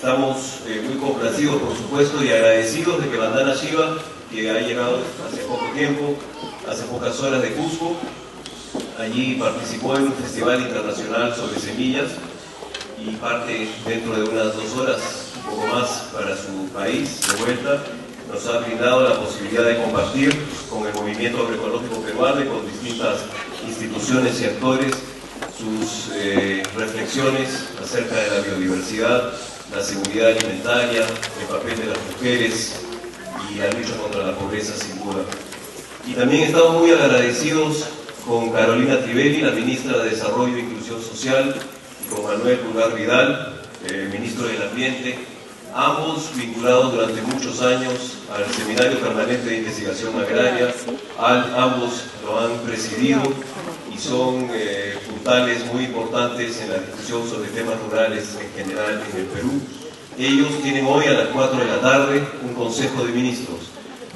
Estamos muy complacidos, por supuesto, y agradecidos de que Bandana Shiva, que ha llegado hace poco tiempo, hace pocas horas de Cusco, allí participó en un festival internacional sobre semillas y parte dentro de unas 2 horas, un poco más, para su país de vuelta. Nos ha brindado la posibilidad de compartir con el movimiento agroecológico peruano y con distintas instituciones y actores sus reflexiones acerca de la biodiversidad, la seguridad alimentaria, el papel de las mujeres y la lucha contra la pobreza, sin duda. Y también estamos muy agradecidos con Carolina Trivelli, la ministra de Desarrollo e Inclusión Social, y con Manuel Pulgar Vidal, ministro del Ambiente, ambos vinculados durante muchos años al Seminario Permanente de Investigación Agraria. Ambos lo han presidido y son puntales muy importantes en la discusión sobre temas rurales en general en el Perú. Ellos tienen hoy a las 4 de la tarde un Consejo de Ministros,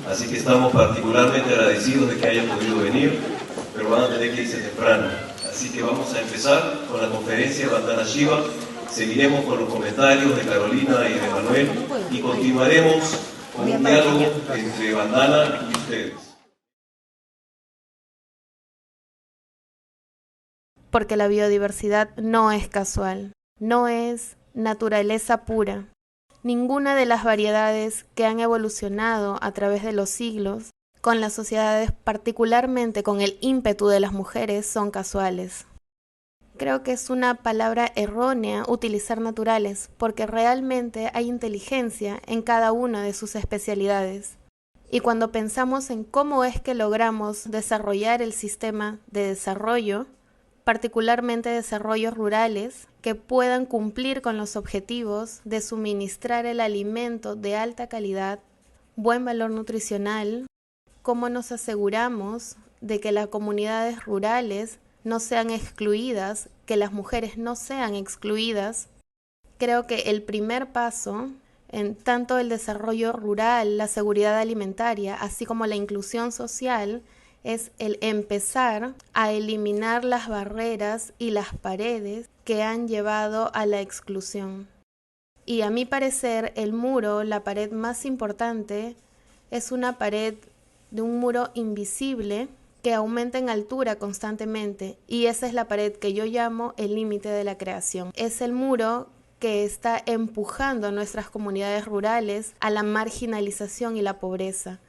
así que estamos particularmente agradecidos de que hayan podido venir, pero van a tener que irse temprano. Así que vamos a empezar con la conferencia de Bandana Shiva, seguiremos con los comentarios de Carolina y de Manuel y continuaremos con un diálogo entre Bandana y ustedes. Porque la biodiversidad no es casual, no es naturaleza pura. Ninguna de las variedades que han evolucionado a través de los siglos con las sociedades, particularmente con el ímpetu de las mujeres, son casuales. Creo que es una palabra errónea utilizar naturales, porque realmente hay inteligencia en cada una de sus especialidades. Y cuando pensamos en cómo es que logramos desarrollar el sistema de desarrollo, particularmente desarrollos rurales, que puedan cumplir con los objetivos de suministrar el alimento de alta calidad, buen valor nutricional, cómo nos aseguramos de que las comunidades rurales no sean excluidas, que las mujeres no sean excluidas. Creo que el primer paso en tanto el desarrollo rural, la seguridad alimentaria, así como la inclusión social, es el empezar a eliminar las barreras y las paredes que han llevado a la exclusión. Y a mi parecer, el muro, la pared más importante, es una pared de un muro invisible que aumenta en altura constantemente, y esa es la pared que yo llamo el límite de la creación. Es el muro que está empujando a nuestras comunidades rurales a la marginalización y la pobreza.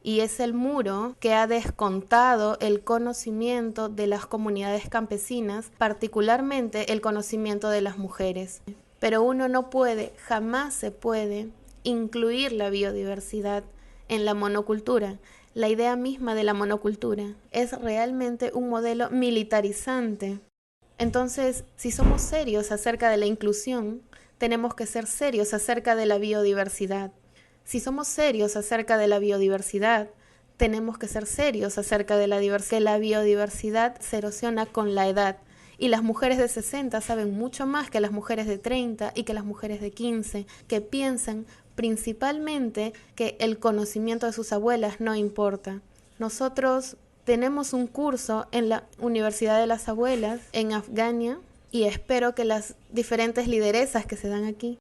Y es el muro que ha descontado el conocimiento de las comunidades campesinas, particularmente el conocimiento de las mujeres. Pero uno no puede, jamás se puede, incluir la biodiversidad en la monocultura. La idea misma de la monocultura es realmente un modelo militarizante. Entonces, si somos serios acerca de la inclusión, tenemos que ser serios acerca de la biodiversidad. Si somos serios acerca de la biodiversidad, tenemos que ser serios acerca de la diversidad. La biodiversidad se erosiona con la edad, y las mujeres de 60 saben mucho más que las mujeres de 30 y que las mujeres de 15, que piensan principalmente que el conocimiento de sus abuelas no importa. Nosotros tenemos un curso en la Universidad de las Abuelas en Afgania, y espero que las diferentes lideresas que se dan aquí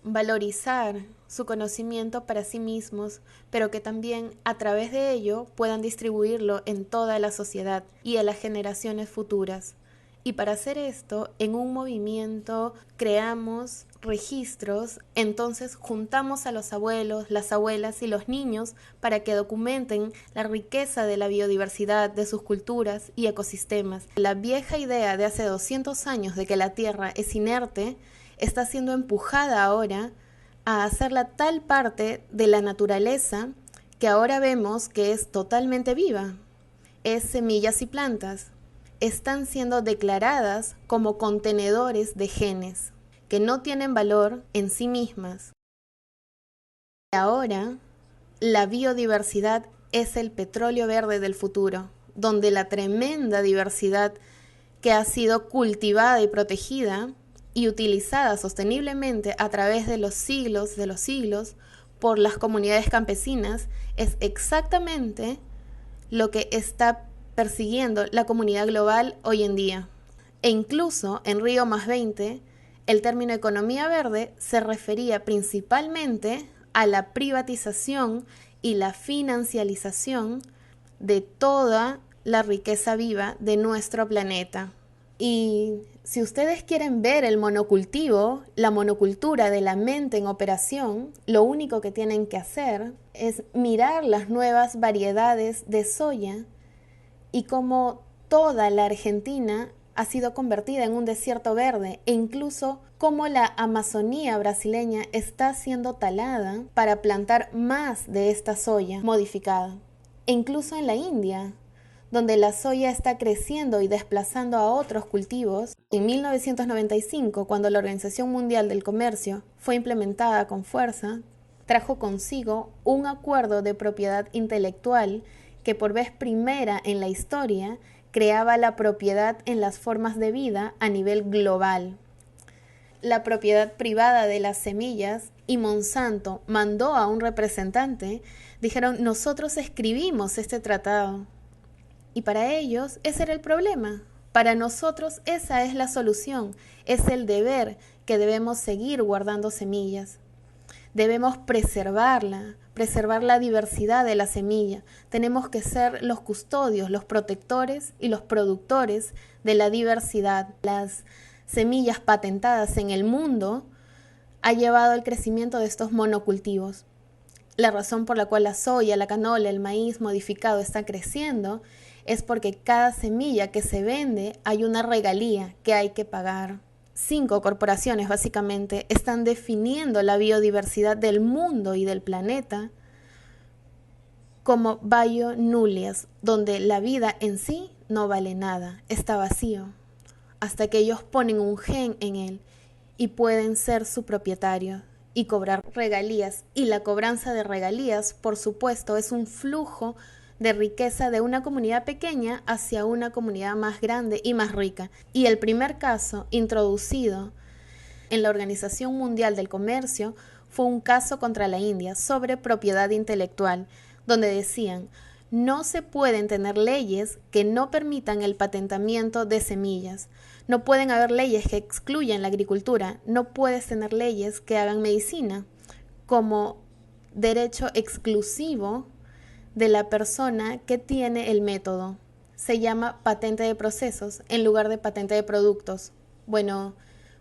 valorizar su conocimiento para sí mismos, pero que también a través de ello puedan distribuirlo en toda la sociedad y en las generaciones futuras. Y para hacer esto, en un movimiento creamos registros, entonces juntamos a los abuelos, las abuelas y los niños para que documenten la riqueza de la biodiversidad, de sus culturas y ecosistemas. La vieja idea de hace 200 años de que la Tierra es inerte está siendo empujada ahora a hacerla tal parte de la naturaleza que ahora vemos que es totalmente viva. Es semillas y plantas. Están siendo declaradas como contenedores de genes que no tienen valor en sí mismas. Ahora, la biodiversidad es el petróleo verde del futuro, donde la tremenda diversidad que ha sido cultivada y protegida y utilizada sosteniblemente a través de los siglos por las comunidades campesinas es exactamente lo que está persiguiendo la comunidad global hoy en día. E incluso en Río +20 El término economía verde se refería principalmente a la privatización y la financialización de toda la riqueza viva de nuestro planeta. Y si ustedes quieren ver el monocultivo, la monocultura de la mente en operación, lo único que tienen que hacer es mirar las nuevas variedades de soya y cómo toda la Argentina ha sido convertida en un desierto verde, e incluso cómo la Amazonía brasileña está siendo talada para plantar más de esta soya modificada. E incluso en la India, donde la soya está creciendo y desplazando a otros cultivos, en 1995, cuando la Organización Mundial del Comercio fue implementada con fuerza, trajo consigo un acuerdo de propiedad intelectual que por vez primera en la historia creaba la propiedad en las formas de vida a nivel global. La propiedad privada de las semillas, y Monsanto mandó a un representante, dijeron: nosotros escribimos este tratado. Y para ellos ese era el problema. Para nosotros esa es la solución, es el deber que debemos seguir guardando semillas. Debemos preservar la diversidad de la semilla. Tenemos que ser los custodios, los protectores y los productores de la diversidad. Las semillas patentadas en el mundo ha llevado al crecimiento de estos monocultivos. La razón por la cual la soya, la canola, el maíz modificado está creciendo es porque cada semilla que se vende hay una regalía que hay que pagar. 5 corporaciones básicamente están definiendo la biodiversidad del mundo y del planeta como bio-nullias, donde la vida en sí no vale nada, está vacío, hasta que ellos ponen un gen en él y pueden ser su propietario y cobrar regalías. Y la cobranza de regalías, por supuesto, es un flujo de riqueza de una comunidad pequeña hacia una comunidad más grande y más rica. Y el primer caso introducido en la Organización Mundial del Comercio fue un caso contra la India sobre propiedad intelectual, donde decían: no se pueden tener leyes que no permitan el patentamiento de semillas, no pueden haber leyes que excluyan la agricultura, no puedes tener leyes que hagan medicina como derecho exclusivo de la persona que tiene el método. Se llama patente de procesos en lugar de patente de productos. Bueno,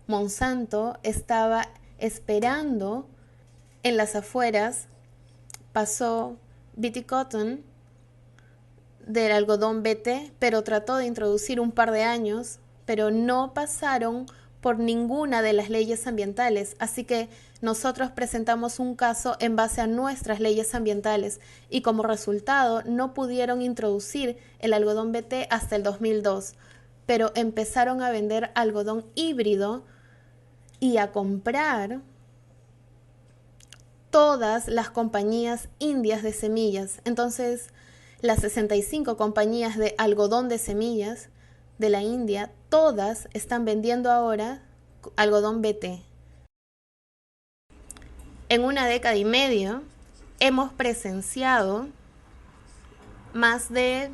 Monsanto estaba esperando en las afueras, pasó BT Cotton del algodón BT, pero trató de introducir un par de años, pero no pasaron por ninguna de las leyes ambientales, así que nosotros presentamos un caso en base a nuestras leyes ambientales y como resultado no pudieron introducir el algodón BT hasta el 2002, pero empezaron a vender algodón híbrido y a comprar todas las compañías indias de semillas. Entonces, las 65 compañías de algodón de semillas de la India, todas están vendiendo ahora algodón BT. En una década y media hemos presenciado más de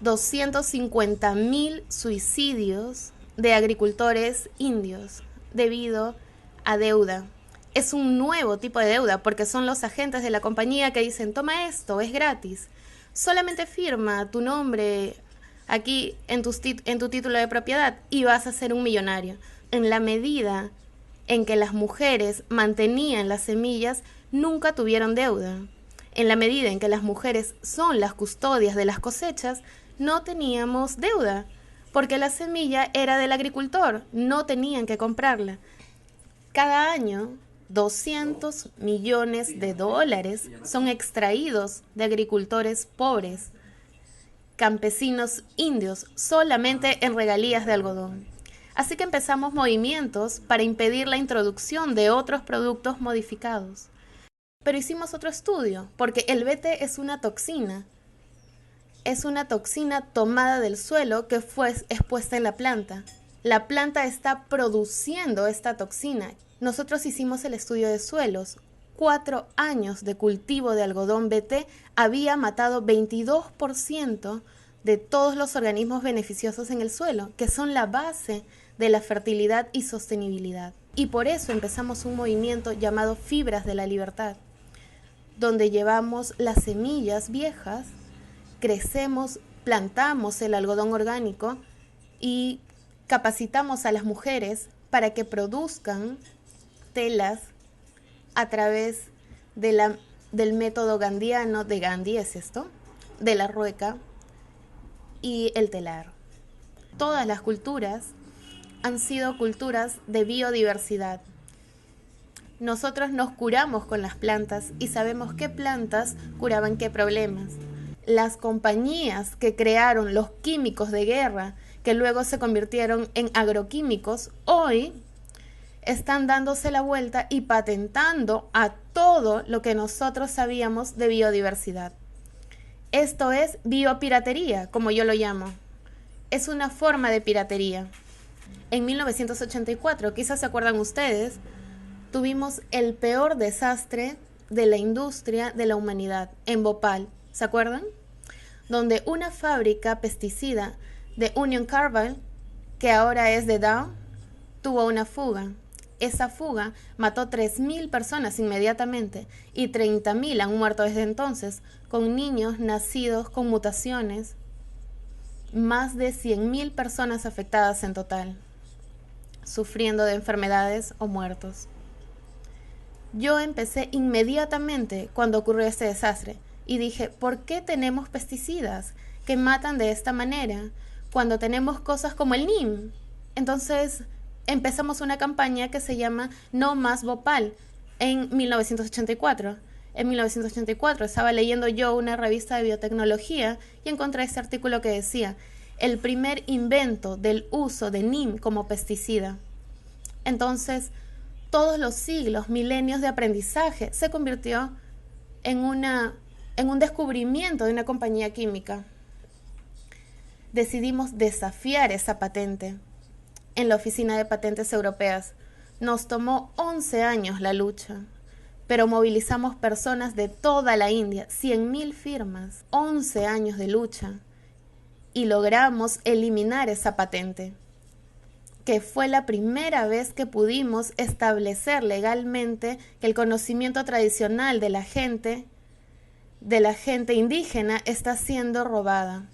250.000 suicidios de agricultores indios debido a deuda. Es un nuevo tipo de deuda porque son los agentes de la compañía que dicen: toma esto, es gratis, solamente firma tu nombre aquí en tu título de propiedad y vas a ser un millonario. En la medida en que las mujeres mantenían las semillas, nunca tuvieron deuda. En la medida en que las mujeres son las custodias de las cosechas, no teníamos deuda, porque la semilla era del agricultor, no tenían que comprarla. Cada año, 200 millones de dólares son extraídos de agricultores pobres, campesinos indios, solamente en regalías de algodón. Así que empezamos movimientos para impedir la introducción de otros productos modificados. Pero hicimos otro estudio, porque el BT es una toxina. Es una toxina tomada del suelo que fue expuesta en la planta. La planta está produciendo esta toxina. Nosotros hicimos el estudio de suelos. 4 años de cultivo de algodón BT había matado 22% de todos los organismos beneficiosos en el suelo, que son la base de la fertilidad y sostenibilidad. Y por eso empezamos un movimiento llamado Fibras de la Libertad, donde llevamos las semillas viejas, crecemos, plantamos el algodón orgánico y capacitamos a las mujeres para que produzcan telas a través del método gandiano, de Gandhi es esto, de la rueca y el telar. Todas las culturas han sido culturas de biodiversidad. Nosotros nos curamos con las plantas y sabemos qué plantas curaban qué problemas. Las compañías que crearon los químicos de guerra, que luego se convirtieron en agroquímicos, hoy están dándose la vuelta y patentando a todo lo que nosotros sabíamos de biodiversidad. Esto es biopiratería, como yo lo llamo. Es una forma de piratería. En 1984, quizás se acuerdan ustedes, tuvimos el peor desastre de la industria de la humanidad en Bhopal, ¿se acuerdan? Donde una fábrica pesticida de Union Carbide, que ahora es de Dow, tuvo una fuga. Esa fuga mató 3.000 personas inmediatamente y 30.000 han muerto desde entonces, con niños nacidos con mutaciones. Más de 100.000 personas afectadas en total, sufriendo de enfermedades o muertos. Yo empecé inmediatamente cuando ocurrió este desastre y dije, ¿por qué tenemos pesticidas que matan de esta manera cuando tenemos cosas como el NIM? Entonces empezamos una campaña que se llama No Más Bhopal en 1984. En 1984 estaba leyendo yo una revista de biotecnología y encontré este artículo que decía el primer invento del uso de NIM como pesticida. Entonces, todos los siglos, milenios de aprendizaje, se convirtió en un descubrimiento de una compañía química. Decidimos desafiar esa patente en la Oficina de Patentes Europeas. Nos tomó 11 años la lucha, pero movilizamos personas de toda la India, 100.000 firmas, 11 años de lucha, y logramos eliminar esa patente, que fue la primera vez que pudimos establecer legalmente que el conocimiento tradicional de la gente indígena está siendo robada.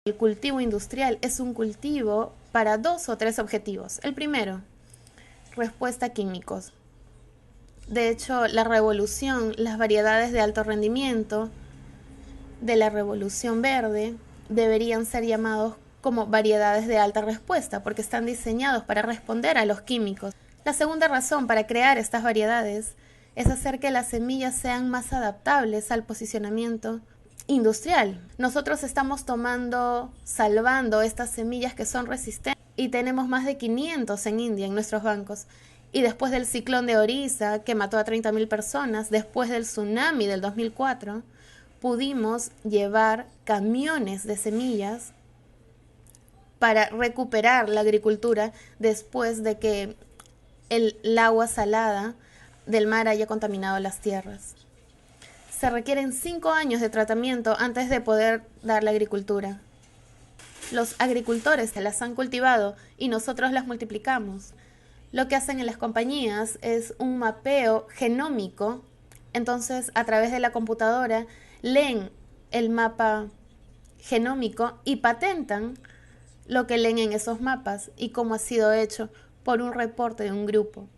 El cultivo industrial es un cultivo para 2 o 3 objetivos. El primero, respuesta a químicos. De hecho, la revolución, las variedades de alto rendimiento de la revolución verde deberían ser llamados como variedades de alta respuesta, porque están diseñados para responder a los químicos. La segunda razón para crear estas variedades es hacer que las semillas sean más adaptables al posicionamiento industrial. Nosotros estamos salvando estas semillas que son resistentes y tenemos más de 500 en India en nuestros bancos. Y después del ciclón de Orissa, que mató a 30.000 personas, después del tsunami del 2004, pudimos llevar camiones de semillas para recuperar la agricultura después de que el agua salada del mar haya contaminado las tierras. Se requieren 5 años de tratamiento antes de poder dar la agricultura. Los agricultores se las han cultivado y nosotros las multiplicamos. Lo que hacen en las compañías es un mapeo genómico. Entonces, a través de la computadora, leen el mapa genómico y patentan lo que leen en esos mapas y cómo ha sido hecho por un reporte de un grupo.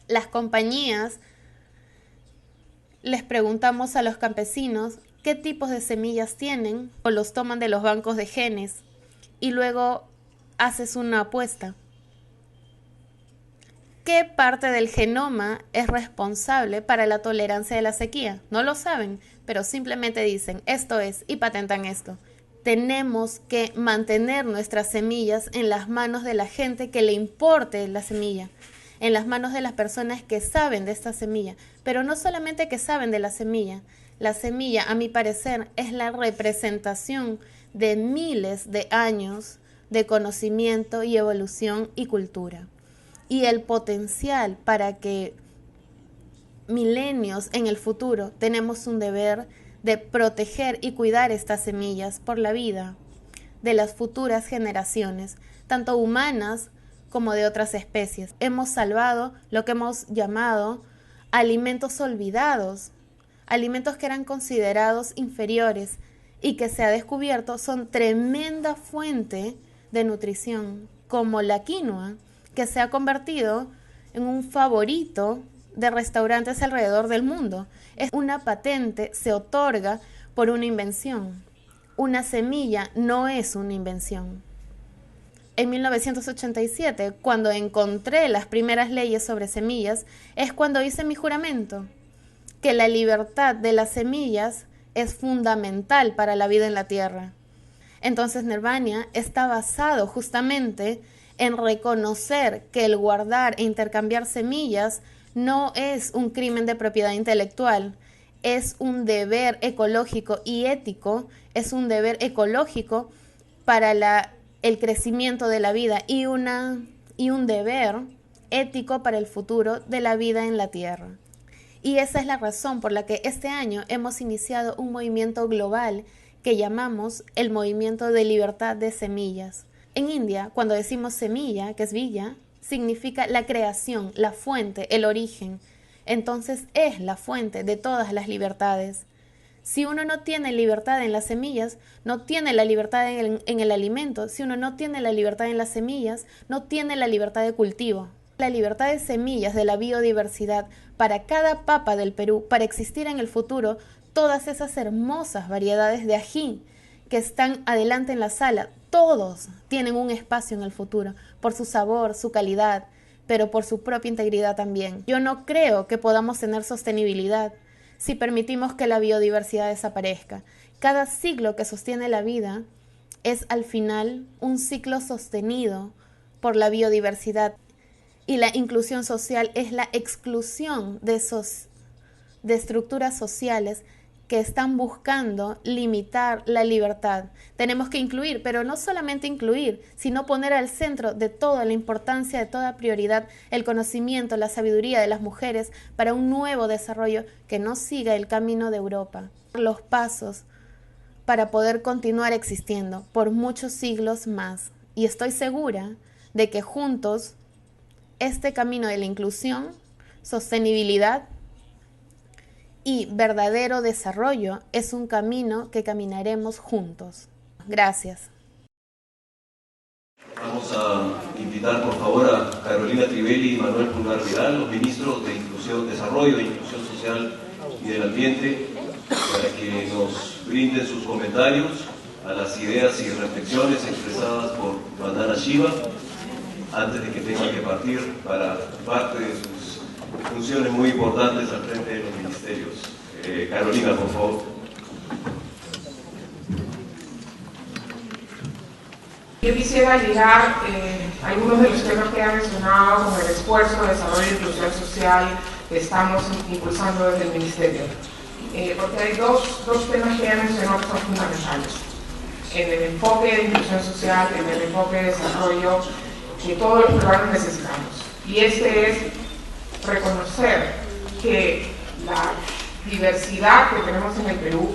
Las compañías les preguntamos a los campesinos qué tipos de semillas tienen o los toman de los bancos de genes y luego haces una apuesta. ¿Qué parte del genoma es responsable para la tolerancia de la sequía? No lo saben, pero simplemente dicen esto es y patentan esto. Tenemos que mantener nuestras semillas en las manos de la gente que le importe la semilla, en las manos de las personas que saben de esta semilla, pero no solamente que saben de la semilla, a mi parecer, es la representación de miles de años de conocimiento y evolución y cultura, y el potencial para que milenios en el futuro tenemos un deber de proteger y cuidar estas semillas por la vida de las futuras generaciones. tanto humanas como de otras especies. Hemos salvado lo que hemos llamado alimentos olvidados, alimentos que eran considerados inferiores y que se ha descubierto son tremenda fuente de nutrición, como la quinoa, que se ha convertido en un favorito de restaurantes alrededor del mundo. Es una patente, se otorga por una invención. Una semilla no es una invención. En 1987, cuando encontré las primeras leyes sobre semillas, es cuando hice mi juramento, que la libertad de las semillas es fundamental para la vida en la Tierra. Entonces Nirvana está basado justamente en reconocer que el guardar e intercambiar semillas no es un crimen de propiedad intelectual, es un deber ecológico y ético, es un deber ecológico para el crecimiento de la vida y un deber ético para el futuro de la vida en la Tierra. Y esa es la razón por la que este año hemos iniciado un movimiento global que llamamos el Movimiento de Libertad de Semillas. En India, cuando decimos semilla, que es villa, significa la creación, la fuente, el origen. Entonces es la fuente de todas las libertades. Si uno no tiene libertad en las semillas, no tiene la libertad en el alimento. Si uno no tiene la libertad en las semillas, no tiene la libertad de cultivo. La libertad de semillas, de la biodiversidad, para cada papa del Perú, para existir en el futuro, todas esas hermosas variedades de ají que están adelante en la sala, todos tienen un espacio en el futuro, por su sabor, su calidad, pero por su propia integridad también. Yo no creo que podamos tener sostenibilidad si permitimos que la biodiversidad desaparezca. Cada ciclo que sostiene la vida es al final un ciclo sostenido por la biodiversidad. Y la inclusión social es la exclusión de estructuras sociales que están buscando limitar la libertad. Tenemos que incluir, pero no solamente incluir, sino poner al centro de toda la importancia, de toda prioridad, el conocimiento, la sabiduría de las mujeres para un nuevo desarrollo que no siga el camino de Europa. Los pasos para poder continuar existiendo por muchos siglos más. Y estoy segura de que juntos este camino de la inclusión, sostenibilidad y verdadero desarrollo es un camino que caminaremos juntos. Gracias. Vamos a invitar por favor a Carolina Trivelli y Manuel Pulgar Vidal, los ministros de Inclusión, Desarrollo e Inclusión Social y del Ambiente, para que nos brinden sus comentarios a las ideas y reflexiones expresadas por Vandana Shiva antes de que tenga que partir para parte de sus funciones muy importantes al frente de los ministerios. Carolina, por favor. Yo quisiera ligar algunos de los temas que ha mencionado con el esfuerzo de desarrollo e inclusión social que estamos impulsando desde el Ministerio. Porque hay dos temas que ha mencionado que son fundamentales. En el enfoque de inclusión social, en el enfoque de desarrollo que todos los peruanos necesitamos. Y este es reconocer que la diversidad que tenemos en el Perú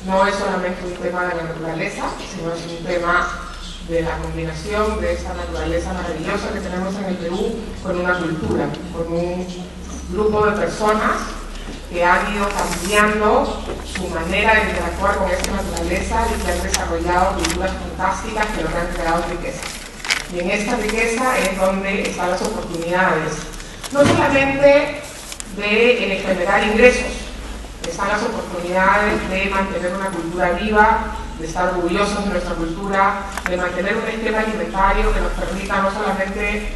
no es solamente un tema de la naturaleza, sino es un tema de la combinación de esta naturaleza maravillosa que tenemos en el Perú con una cultura, con un grupo de personas que han ido cambiando su manera de interactuar con esta naturaleza y que han desarrollado culturas fantásticas que nos han creado riqueza. Y en esta riqueza es donde están las oportunidades, no solamente de generar ingresos, están las oportunidades de mantener una cultura viva, de estar orgullosos de nuestra cultura, de mantener un esquema alimentario que nos permita no solamente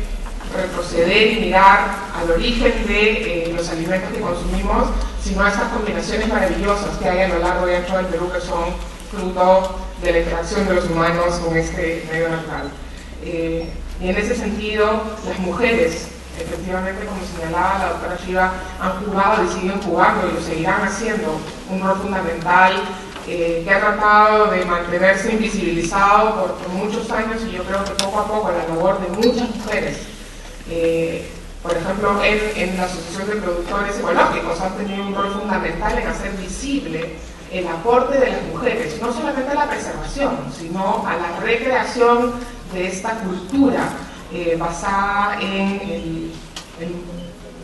retroceder y mirar al origen de los alimentos que consumimos, sino a estas combinaciones maravillosas que hay a lo largo y ancho del Perú que son fruto de la interacción de los humanos con este medio natural. Y en ese sentido, las mujeres, efectivamente, como señalaba la doctora Shiva, han jugado y siguen jugando y lo seguirán haciendo un rol fundamental que ha tratado de mantenerse invisibilizado por muchos años, y yo creo que poco a poco la labor de muchas mujeres, por ejemplo en la Asociación de Productores Ecológicos, han tenido un rol fundamental en hacer visible el aporte de las mujeres, no solamente a la preservación, sino a la recreación de esta cultura basada en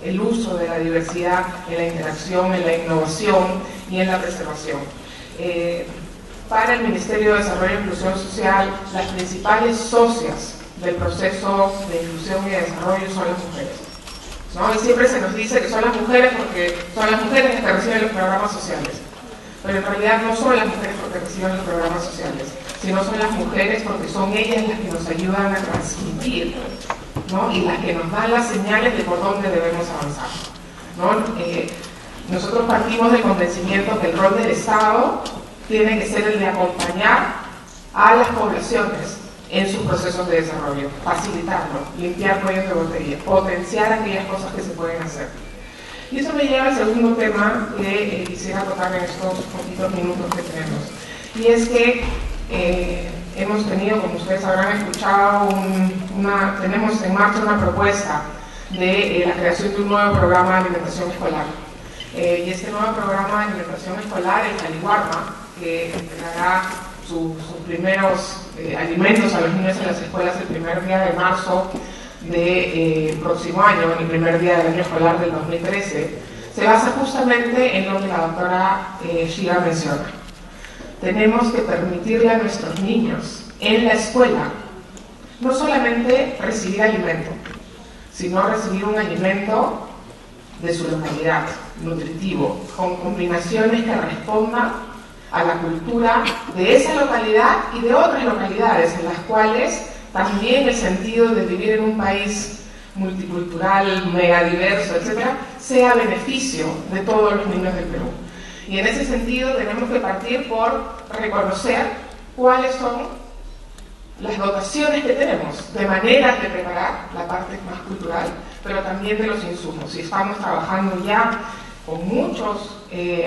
el uso de la diversidad, en la interacción, en la innovación y en la preservación. Para el Ministerio de Desarrollo e Inclusión Social, las principales socias del proceso de inclusión y de desarrollo son las mujeres, ¿no? Y siempre se nos dice que son las mujeres porque son las mujeres las que reciben los programas sociales, pero en realidad no son las mujeres porque reciben los programas sociales, sino son las mujeres porque son ellas las que nos ayudan a transmitir, ¿no? Y las que nos dan las señales de por dónde debemos avanzar, ¿no? Nosotros partimos del convencimiento que el rol del Estado tiene que ser el de acompañar a las poblaciones en sus procesos de desarrollo, facilitarlo, limpiar cuellos de botella, potenciar aquellas cosas que se pueden hacer. Y eso me lleva al segundo tema que quisiera tocar en estos poquitos minutos que tenemos. Y es que hemos tenido, como ustedes habrán escuchado, tenemos en marcha una propuesta de la creación de un nuevo programa de alimentación escolar. Y este nuevo programa de alimentación escolar, el Caliwarma, que entregará sus primeros alimentos a los niños en las escuelas el primer día de marzo del próximo año, el primer día del año escolar del 2013, se basa justamente en lo que la doctora Shiga menciona. Tenemos que permitirle a nuestros niños en la escuela no solamente recibir alimento, sino recibir un alimento de su localidad, nutritivo, con combinaciones que respondan a la cultura de esa localidad y de otras localidades en las cuales también el sentido de vivir en un país multicultural, megadiverso, etcétera, sea beneficio de todos los niños del Perú. Y en ese sentido tenemos que partir por reconocer cuáles son las dotaciones que tenemos, de maneras de preparar la parte más cultural, pero también de los insumos. Y estamos trabajando ya con muchos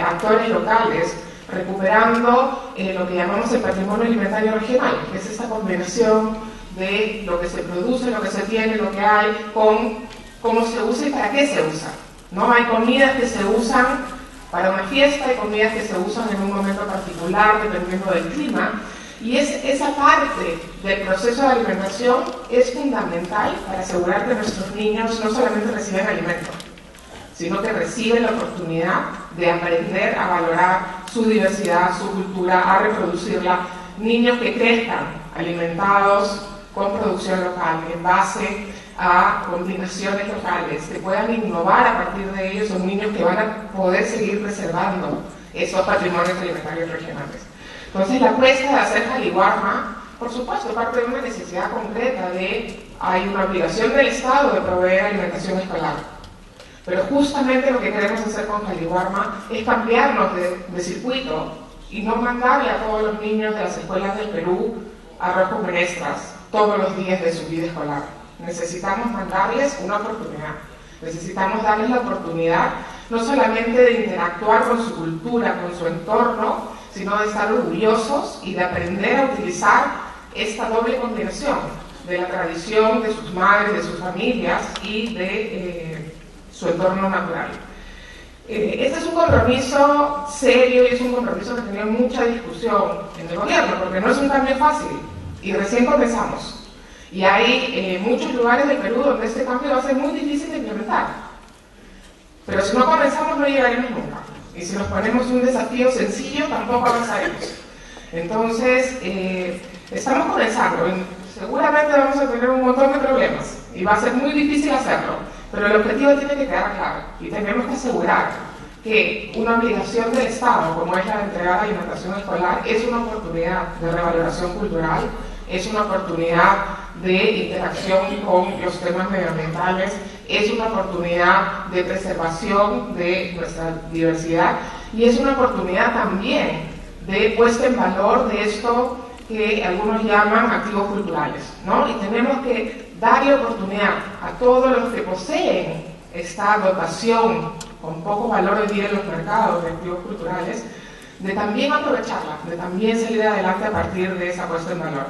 actores locales, recuperando lo que llamamos el patrimonio alimentario regional, que es esta combinación de lo que se produce, lo que se tiene, lo que hay, con cómo se usa y para qué se usa, ¿no? Hay comidas que se usan para una fiesta, hay comidas que se usan en un momento particular, dependiendo del clima, y esa parte del proceso de alimentación es fundamental para asegurar que nuestros niños no solamente reciben alimento, sino que reciben la oportunidad de aprender a valorar su diversidad, su cultura, a reproducirla. Niños que crezcan alimentados con producción local, en base a combinaciones locales, que puedan innovar a partir de ellos, son niños que van a poder seguir preservando esos patrimonios alimentarios regionales. Entonces, la apuesta de hacer Caliwarma, por supuesto, parte de una necesidad concreta hay una obligación del Estado de proveer alimentación escolar. Pero justamente lo que queremos hacer con Caliwarma es cambiarnos de circuito y no mandarle a todos los niños de las escuelas del Perú arroz con menestras todos los días de su vida escolar. Necesitamos mandarles una oportunidad. Necesitamos darles la oportunidad no solamente de interactuar con su cultura, con su entorno, sino de estar orgullosos y de aprender a utilizar esta doble combinación de la tradición de sus madres, de sus familias y de su entorno natural. Este es un compromiso serio y es un compromiso que ha tenido mucha discusión en el gobierno, porque no es un cambio fácil y recién comenzamos. Y hay muchos lugares del Perú donde este cambio va a ser muy difícil de implementar. Pero si no comenzamos no llegaremos nunca. Y si nos ponemos un desafío sencillo tampoco avanzaremos. Entonces, estamos comenzando. Seguramente vamos a tener un montón de problemas y va a ser muy difícil hacerlo. Pero el objetivo tiene que quedar claro y tenemos que asegurar que una obligación del Estado, como es la de entregar alimentación escolar, es una oportunidad de revaloración cultural, es una oportunidad de interacción con los temas medioambientales, es una oportunidad de preservación de nuestra diversidad y es una oportunidad también de puesta en valor de esto que algunos llaman activos culturales, ¿no? Y tenemos que darle oportunidad a todos los que poseen esta dotación con poco valor hoy día en los mercados de activos culturales, de también aprovecharla, de también salir adelante a partir de esa puesta en valor.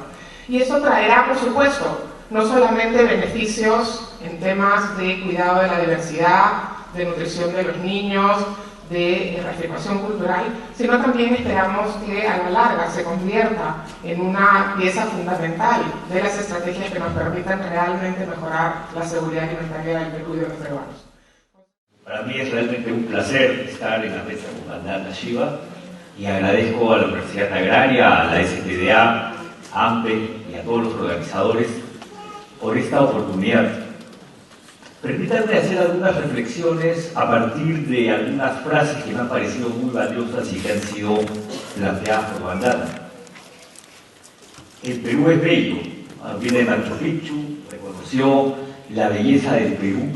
Y eso traerá, por supuesto, no solamente beneficios en temas de cuidado de la diversidad, de nutrición de los niños, de reafirmación cultural, sino también esperamos que a la larga se convierta en una pieza fundamental de las estrategias que nos permitan realmente mejorar la seguridad alimentaria del Perú y de los peruanos. Para mí es realmente un placer estar en la mesa con Vandana Shiva y agradezco a la Universidad Agraria, a la SPDA, a AMPE y a todos los organizadores por esta oportunidad. Permítanme hacer algunas reflexiones a partir de algunas frases que me han parecido muy valiosas y que han sido planteadas por Vandana. El Perú es bello. Viene de Machu Picchu, reconoció la belleza del Perú.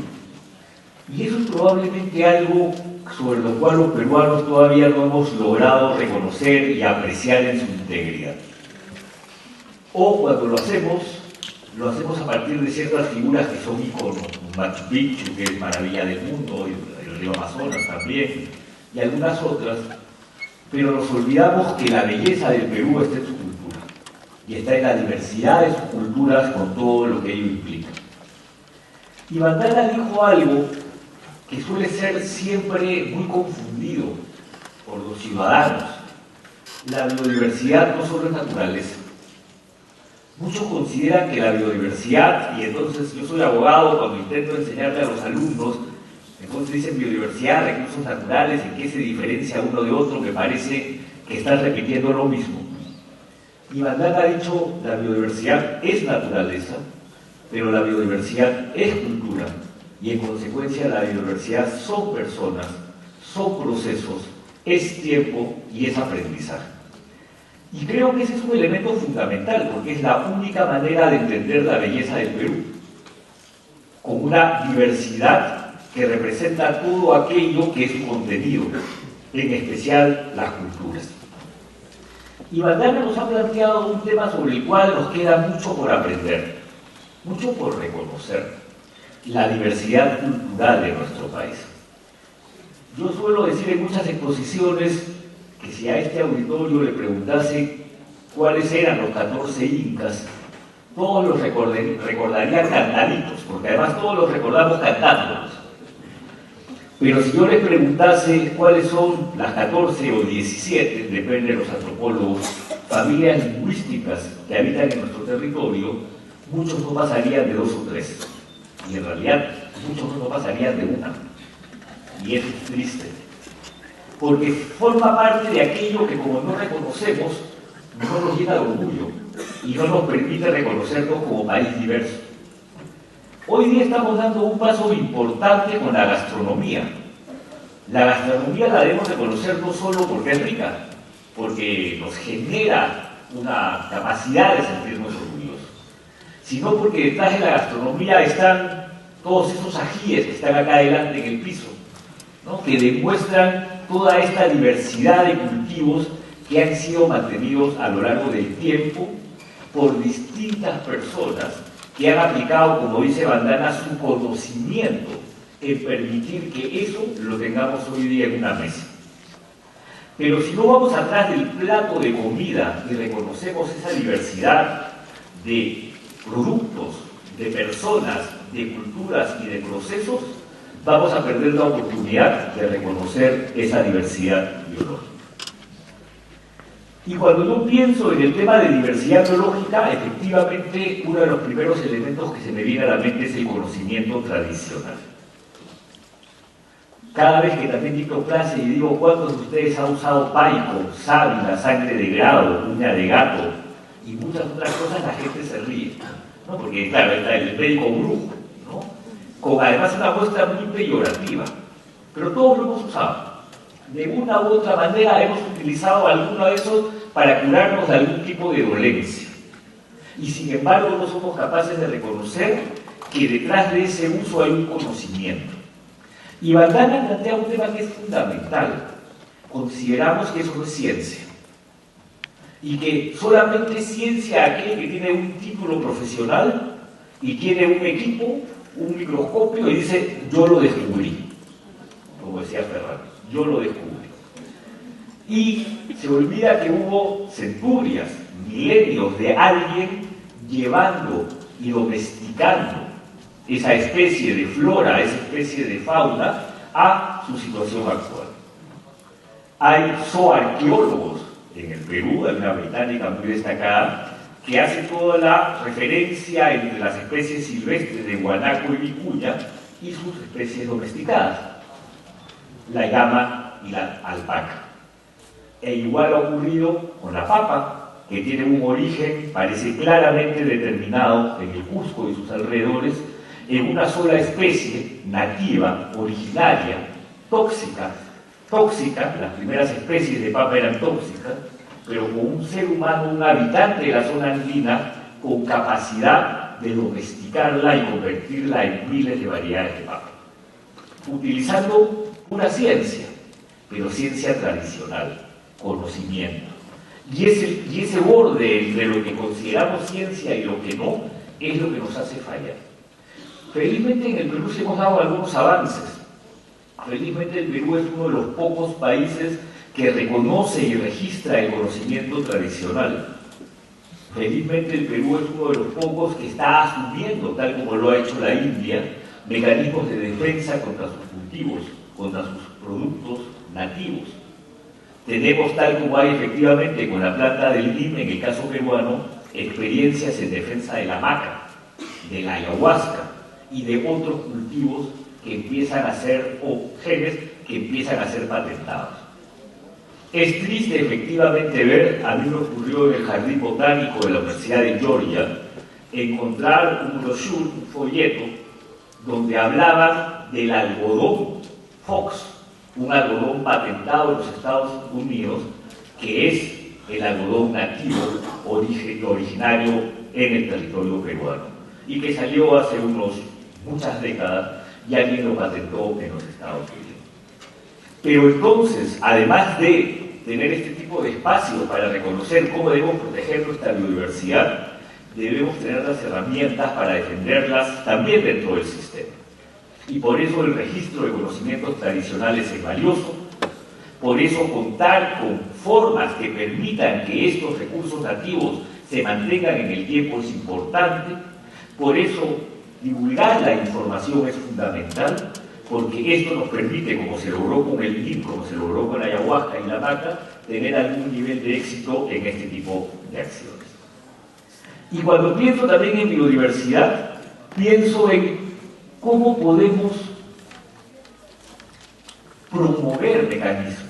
Y eso es probablemente algo sobre lo cual los peruanos todavía no hemos logrado reconocer y apreciar en su integridad. O cuando lo hacemos a partir de ciertas figuras que son íconos, Machu Picchu, que es maravilla del mundo, el río Amazonas también, y algunas otras, pero nos olvidamos que la belleza del Perú está en su cultura, y está en la diversidad de sus culturas con todo lo que ello implica. Y Vandana dijo algo que suele ser siempre muy confundido por los ciudadanos. La biodiversidad no solo es naturaleza. Muchos consideran que la biodiversidad, y entonces yo soy abogado, cuando intento enseñarle a los alumnos, entonces dicen biodiversidad, recursos naturales, ¿en qué se diferencia uno de otro? Me parece que están repitiendo lo mismo. Y Vandana ha dicho, la biodiversidad es naturaleza, pero la biodiversidad es cultura, y en consecuencia la biodiversidad son personas, son procesos, es tiempo y es aprendizaje. Y creo que ese es un elemento fundamental, porque es la única manera de entender la belleza del Perú, con una diversidad que representa todo aquello que es su contenido, en especial las culturas. Y Vandana nos ha planteado un tema sobre el cual nos queda mucho por aprender, mucho por reconocer, la diversidad cultural de nuestro país. Yo suelo decir en muchas exposiciones que si a este auditorio le preguntase cuáles eran los 14 incas, todos los recordarían cantaditos, porque además todos los recordamos cantándolos. Pero si yo les preguntase cuáles son las 14 o 17, depende de los antropólogos, familias lingüísticas que habitan en nuestro territorio, muchos no pasarían de 2 o 3. Y en realidad muchos no pasarían de una. Y eso es triste. Porque forma parte de aquello que como no reconocemos, no nos llena de orgullo y no nos permite reconocernos como país diverso. Hoy día estamos dando un paso importante con la gastronomía. La gastronomía la debemos reconocer no solo porque es rica, porque nos genera una capacidad de sentirnos orgullosos, sino porque detrás de la gastronomía están todos esos ajíes que están acá adelante en el piso, ¿no? Que demuestran toda esta diversidad de cultivos que han sido mantenidos a lo largo del tiempo por distintas personas que han aplicado, como dice Vandana, su conocimiento en permitir que eso lo tengamos hoy día en una mesa. Pero si no vamos atrás del plato de comida y reconocemos esa diversidad de productos, de personas, de culturas y de procesos, vamos a perder la oportunidad de reconocer esa diversidad biológica. Y cuando yo pienso en el tema de diversidad biológica, efectivamente uno de los primeros elementos que se me viene a la mente es el conocimiento tradicional. Cada vez que también dicto clase y digo cuántos de ustedes han usado paico, sábila, sangre de grado, uña de gato y muchas otras cosas, la gente se ríe, ¿no? Porque claro, está el médico brujo, ¿no? Con además una muestra muy peyorativa, pero todos lo hemos usado. De una u otra manera hemos utilizado alguno de esos para curarnos de algún tipo de dolencia. Y sin embargo no somos capaces de reconocer que detrás de ese uso hay un conocimiento. Y Vandana plantea un tema que es fundamental. Consideramos que eso no es ciencia. Y que solamente es ciencia aquel que tiene un título profesional y tiene un equipo, un microscopio y dice, yo lo descubrí. Como decía Ferrari, yo lo descubrí. Y se olvida que hubo centurias, milenios de alguien llevando y domesticando esa especie de flora, esa especie de fauna a su situación actual. Hay zooarqueólogos en el Perú, hay una británica muy destacada, que hace toda la referencia entre las especies silvestres de guanaco y vicuña y sus especies domesticadas, la llama y la alpaca. E igual ha ocurrido con la papa, que tiene un origen, parece claramente determinado en el Cusco y sus alrededores, en una sola especie nativa, originaria, tóxica, las primeras especies de papa eran tóxicas, pero con un ser humano, un habitante de la zona andina, con capacidad de domesticarla y convertirla en miles de variedades de papa. Utilizando una ciencia, pero ciencia tradicional, conocimiento. Y ese borde entre lo que consideramos ciencia y lo que no, es lo que nos hace fallar. Felizmente en el Perú sí hemos dado algunos avances. Felizmente el Perú es uno de los pocos países que reconoce y registra el conocimiento tradicional. Felizmente el Perú es uno de los pocos que está asumiendo, tal como lo ha hecho la India, mecanismos de defensa contra sus cultivos, contra sus productos nativos. Tenemos, tal como hay efectivamente con la planta del lime, en el caso peruano, experiencias en defensa de la maca, de la ayahuasca y de otros cultivos que empiezan a ser, o genes que empiezan a ser patentados. Es triste efectivamente ver, a mí me ocurrió en el Jardín Botánico de la Universidad de Georgia, encontrar un brochure, un folleto, donde hablaban del algodón Fox, un algodón patentado en los Estados Unidos, que es el algodón nativo originario en el territorio peruano, y que salió hace muchas décadas y alguien lo patentó en los Estados Unidos. Pero entonces, además de tener este tipo de espacios para reconocer cómo debemos proteger nuestra biodiversidad, debemos tener las herramientas para defenderlas también dentro del sistema. Y por eso el registro de conocimientos tradicionales es valioso, por eso contar con formas que permitan que estos recursos nativos se mantengan en el tiempo es importante, por eso divulgar la información es fundamental, porque esto nos permite, como se logró con el lime, como se logró con la ayahuasca y la maca, tener algún nivel de éxito en este tipo de acciones. Y cuando pienso también en biodiversidad, pienso en cómo podemos promover mecanismos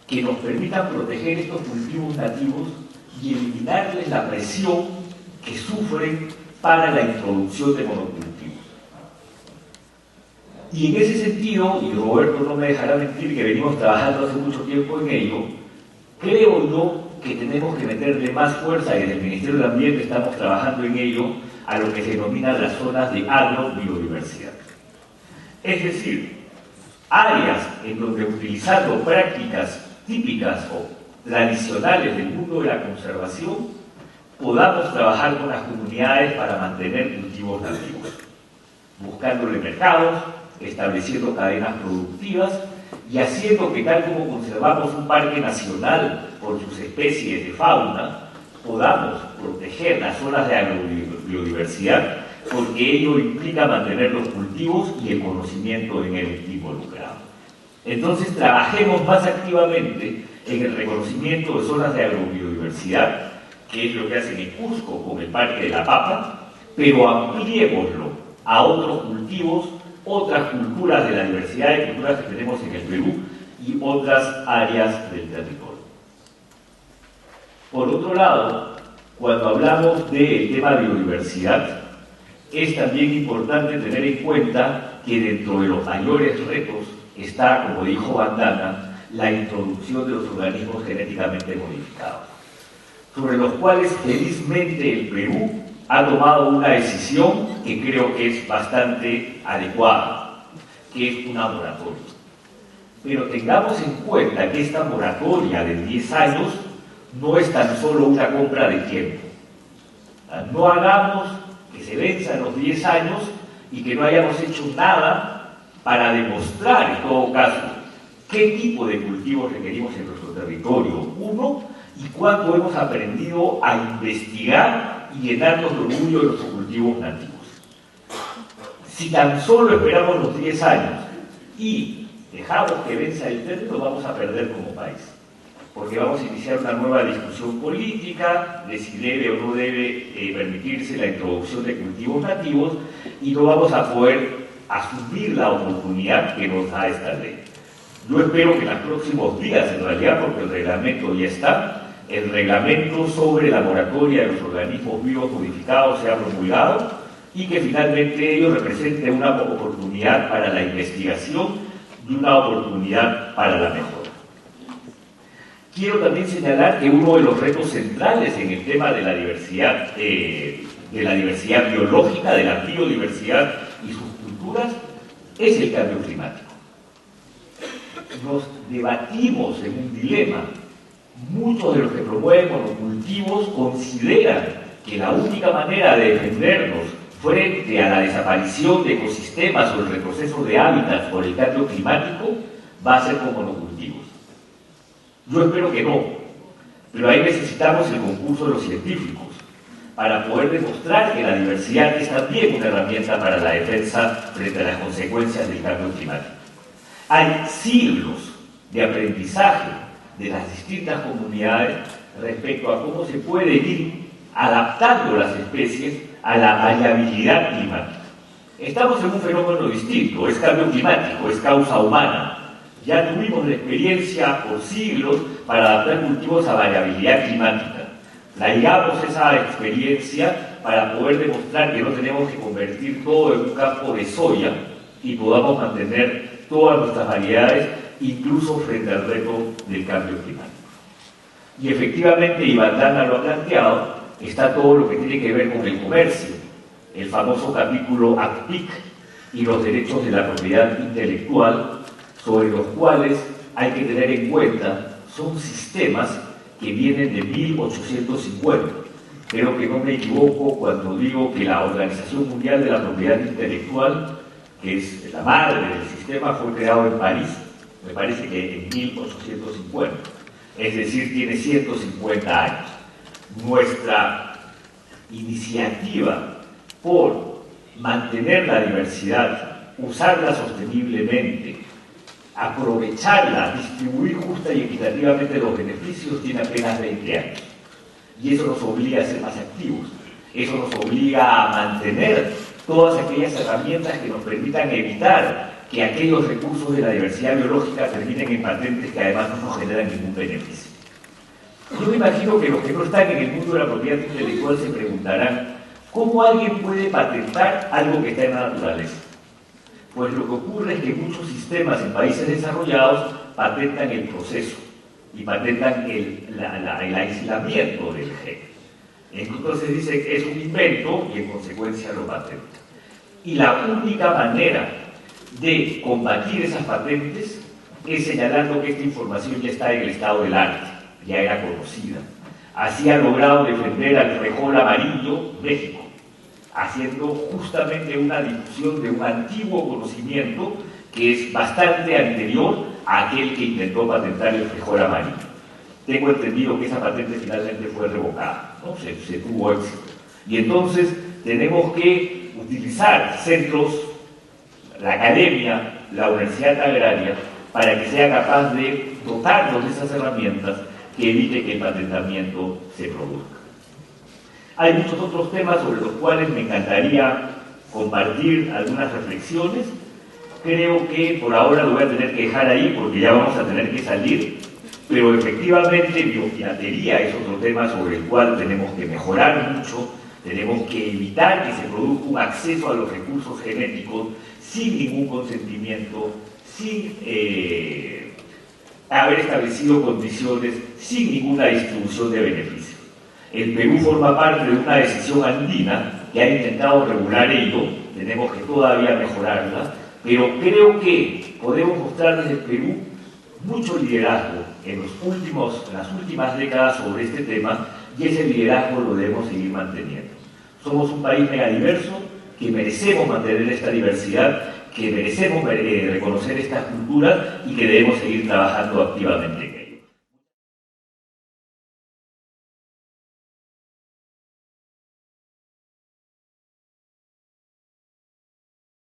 que nos permitan proteger estos cultivos nativos y eliminarles la presión que sufren para la introducción de monocultivos. Y en ese sentido, y Roberto no me dejará mentir que venimos trabajando hace mucho tiempo en ello, creo yo que tenemos que meterle más fuerza, y desde el Ministerio del Ambiente estamos trabajando en ello, a lo que se denominan las zonas de agrobiodiversidad. Es decir, áreas en donde utilizando prácticas típicas o tradicionales del mundo de la conservación, podamos trabajar con las comunidades para mantener cultivos nativos, buscándole mercados, estableciendo cadenas productivas y haciendo que, tal como conservamos un parque nacional por sus especies de fauna, podamos proteger las zonas de agrobiodiversidad, porque ello implica mantener los cultivos y el conocimiento en él involucrado. Entonces, trabajemos más activamente en el reconocimiento de zonas de agrobiodiversidad, que es lo que hacen en Cusco con el Parque de la Papa, pero ampliémoslo a otros cultivos, otras culturas de la diversidad de culturas que tenemos en el Perú y otras áreas del territorio. Por otro lado, cuando hablamos del tema biodiversidad, es también importante tener en cuenta que dentro de los mayores retos está, como dijo Bandana, la introducción de los organismos genéticamente modificados, sobre los cuales felizmente el Perú ha tomado una decisión que creo que es bastante adecuada, que es una moratoria. Pero tengamos en cuenta que esta moratoria de 10 años no es tan solo una compra de tiempo. No hagamos que se venzan los 10 años y que no hayamos hecho nada para demostrar, en todo caso, qué tipo de cultivos requerimos en nuestro territorio, uno, y cuánto hemos aprendido a investigar y llenarnos de orgullo de los cultivos nativos. Si tan solo esperamos los 10 años y dejamos que venza el término, vamos a perder como país. Porque vamos a iniciar una nueva discusión política de si debe o no debe permitirse la introducción de cultivos nativos, y no vamos a poder asumir la oportunidad que nos da esta ley. Yo espero que en los próximos días, en realidad, porque el reglamento ya está, el reglamento sobre la moratoria de los organismos vivos modificados sea promulgado y que finalmente ello represente una oportunidad para la investigación y una oportunidad para la mejora. Quiero también señalar que uno de los retos centrales en el tema de la diversidad biológica, de la biodiversidad y sus culturas, es el cambio climático. Nos debatimos en un dilema. Muchos de los que promueven monocultivos consideran que la única manera de defendernos frente a la desaparición de ecosistemas o el retroceso de hábitats por el cambio climático va a ser con monocultivos. Yo espero que no, pero ahí necesitamos el concurso de los científicos para poder demostrar que la diversidad es también una herramienta para la defensa frente a las consecuencias del cambio climático. Hay siglos de aprendizaje de las distintas comunidades respecto a cómo se puede ir adaptando las especies a la variabilidad climática. Estamos en un fenómeno distinto, es cambio climático, es causa humana. Ya tuvimos la experiencia por siglos para adaptar cultivos a variabilidad climática. Traigamos esa experiencia para poder demostrar que no tenemos que convertir todo en un campo de soya y podamos mantener todas nuestras variedades, incluso frente al reto del cambio climático. Y efectivamente, y Vandana lo ha planteado, está todo lo que tiene que ver con el comercio, el famoso capítulo ACPIC y los derechos de la propiedad intelectual, sobre los cuales hay que tener en cuenta, son sistemas que vienen de 1850. Creo que no me equivoco cuando digo que la Organización Mundial de la Propiedad Intelectual, que es la madre del sistema, fue creado en París, me parece que en 1850, es decir, tiene 150 años. Nuestra iniciativa por mantener la diversidad, usarla sosteniblemente, aprovecharla, distribuir justa y equitativamente los beneficios, tiene apenas 20 años. Y eso nos obliga a ser más activos, eso nos obliga a mantener todas aquellas herramientas que nos permitan evitar que aquellos recursos de la diversidad biológica terminen en patentes que además no nos generan ningún beneficio. Yo me imagino que los que no están en el mundo de la propiedad intelectual se preguntarán, ¿cómo alguien puede patentar algo que está en la naturaleza? Pues lo que ocurre es que muchos sistemas en países desarrollados patentan el proceso y patentan el aislamiento del gen. Entonces dicen que es un invento y en consecuencia lo patentan. Y la única manera de combatir esas patentes es señalando que esta información ya está en el estado del arte, ya era conocida. Así ha logrado defender al frijol amarillo México, haciendo justamente una difusión de un antiguo conocimiento que es bastante anterior a aquel que intentó patentar el frijol amarillo. Tengo entendido que esa patente finalmente fue revocada, ¿no? Se tuvo éxito. Y entonces tenemos que utilizar centros, la academia, la universidad agraria, para que sea capaz de dotarnos de esas herramientas que evite que el patentamiento se produzca. Hay muchos otros temas sobre los cuales me encantaría compartir algunas reflexiones. Creo que por ahora lo voy a tener que dejar ahí porque ya vamos a tener que salir, pero efectivamente biopiratería es otro tema sobre el cual tenemos que mejorar mucho, tenemos que evitar que se produzca un acceso a los recursos genéticos sin ningún consentimiento, sin haber establecido condiciones, sin ninguna distribución de beneficios. El Perú forma parte de una decisión andina que ha intentado regular ello, tenemos que todavía mejorarla, pero creo que podemos mostrar desde el Perú mucho liderazgo en las últimas décadas sobre este tema, y ese liderazgo lo debemos seguir manteniendo. Somos un país megadiverso, que merecemos mantener esta diversidad, que merecemos reconocer estas culturas y que debemos seguir trabajando activamente en ello.